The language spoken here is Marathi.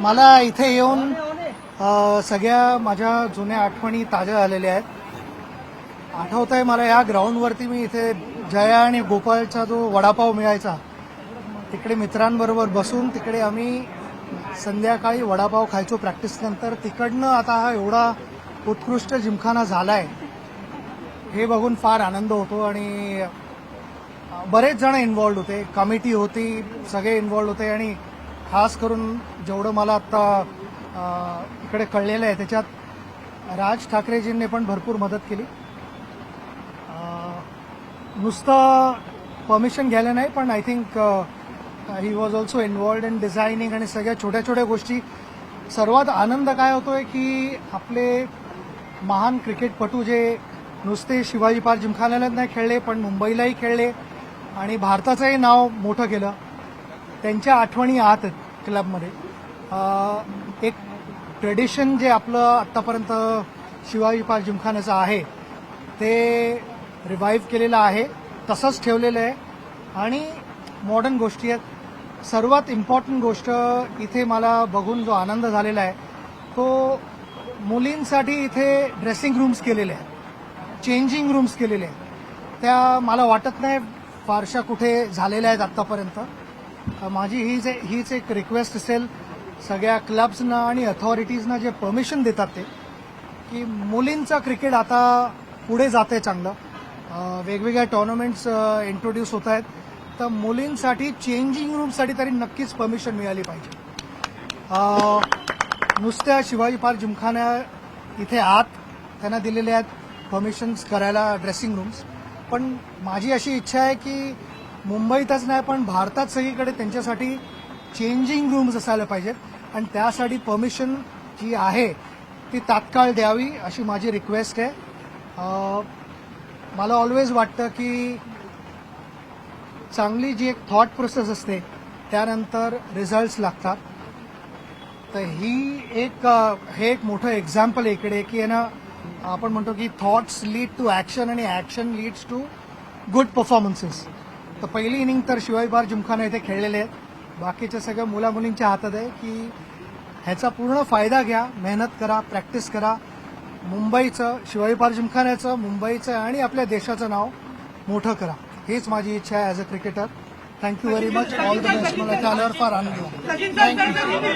मला इथे येऊन सगळ्या माझ्या जुन्या आठवणी ताज्या झालेल्या आहेत. आठवत आहे मला या ग्राउंडवरती मी इथे जया आणि गोपाळचा जो वडापाव मिळायचा तिकडे मित्रांबरोबर बसून तिकडे आम्ही संध्याकाळी वडापाव खायचो प्रॅक्टिस नंतर. तिकडनं आता हा एवढा उत्कृष्ट जिमखाना झालाय हे बघून फार आनंद होतो. आणि बरेच जण इन्व्हॉल्ड होते, कमिटी होती, सगळे इन्व्हॉल्ड होते. आणि खास करून जेवढं मला आता इकडे कळलेलं आहे त्याच्यात राज ठाकरेजींनी पण भरपूर मदत केली. नुसतं परमिशन घ्यायला नाही पण I think he was also involved in designing आणि सगळ्या छोट्या छोट्या गोष्टी. सर्वात आनंद काय होतोय की आपले महान क्रिकेटपटू जे नुसते शिवाजी पार्क जिमखान्यालाच नाही खेळले पण मुंबईलाही खेळले आणि भारताचंही नाव मोठं केलं, त्यांच्या आठवणी आहात क्लबमध्ये. एक ट्रेडिशन जे आपलं आत्तापर्यंत शिवाजी पार्क जिमखान्याचं आहे ते रिवाईव्ह केलेलं आहे, तसंच ठेवलेलं आहे. आणि मॉडर्न गोष्टी आहेत. सर्वात इम्पॉर्टंट गोष्ट इथे मला बघून जो आनंद झालेला आहे तो मुलींसाठी इथे ड्रेसिंग रूम्स केलेले आहेत, चेंजिंग रूम्स केलेले आहेत. त्या मला वाटत नाही फारशा कुठे झालेल्या आहेत आत्तापर्यंत. माझी हीच एक रिक्वेस्ट असेल सगळ्या क्लब्सना आणि अथॉरिटीजना जे परमिशन देतात ते, की मुलींचं क्रिकेट आता पुढे जाते चांगलं. वेगवेगळ्या टुर्नामेंट्स इंट्रोड्यूस होत आहेत, तर मुलींसाठी चेंजिंग रूमसाठी तरी नक्कीच परमिशन मिळाली पाहिजे. नुसत्या शिवाजी पार्क जिमखान्या इथे आत त्यांना दिलेले आहेत परमिशन्स करायला ड्रेसिंग रूम्स. पण माझी अशी इच्छा आहे की मुंबईतच नाही पण भारतात सगळीकडे त्यांच्यासाठी चेंजिंग रूम्स असायला पाहिजेत आणि त्यासाठी परमिशन जी आहे ती तात्काळ द्यावी अशी माझी रिक्वेस्ट आहे. मला ऑलवेज वाटतं की चांगली जी एक थॉट प्रोसेस असते त्यानंतर रिझल्ट्स लागतात. तर हे एक मोठं एक्झाम्पल आहे इकडे की आहे ना, आपण म्हणतो की थॉट्स लीड टू ॲक्शन आणि action leads to good performances. तर पहिली इनिंग तर शिवाजी पार्क जिमखाना इथे खेळलेले आहेत. बाकीच्या सगळ्या मुलामुलींच्या हातात आहे की ह्याचा पूर्ण फायदा घ्या, मेहनत करा, प्रॅक्टिस करा. मुंबईचं, शिवाजी पार्क जिमखान्याचं, मुंबईचं आणि आपल्या देशाचं नाव मोठं करा. हीच माझी इच्छा आहे as a cricketer. Thank you very much. All the best. मला आल्यावर फार आनंद झाला. थँक्यू.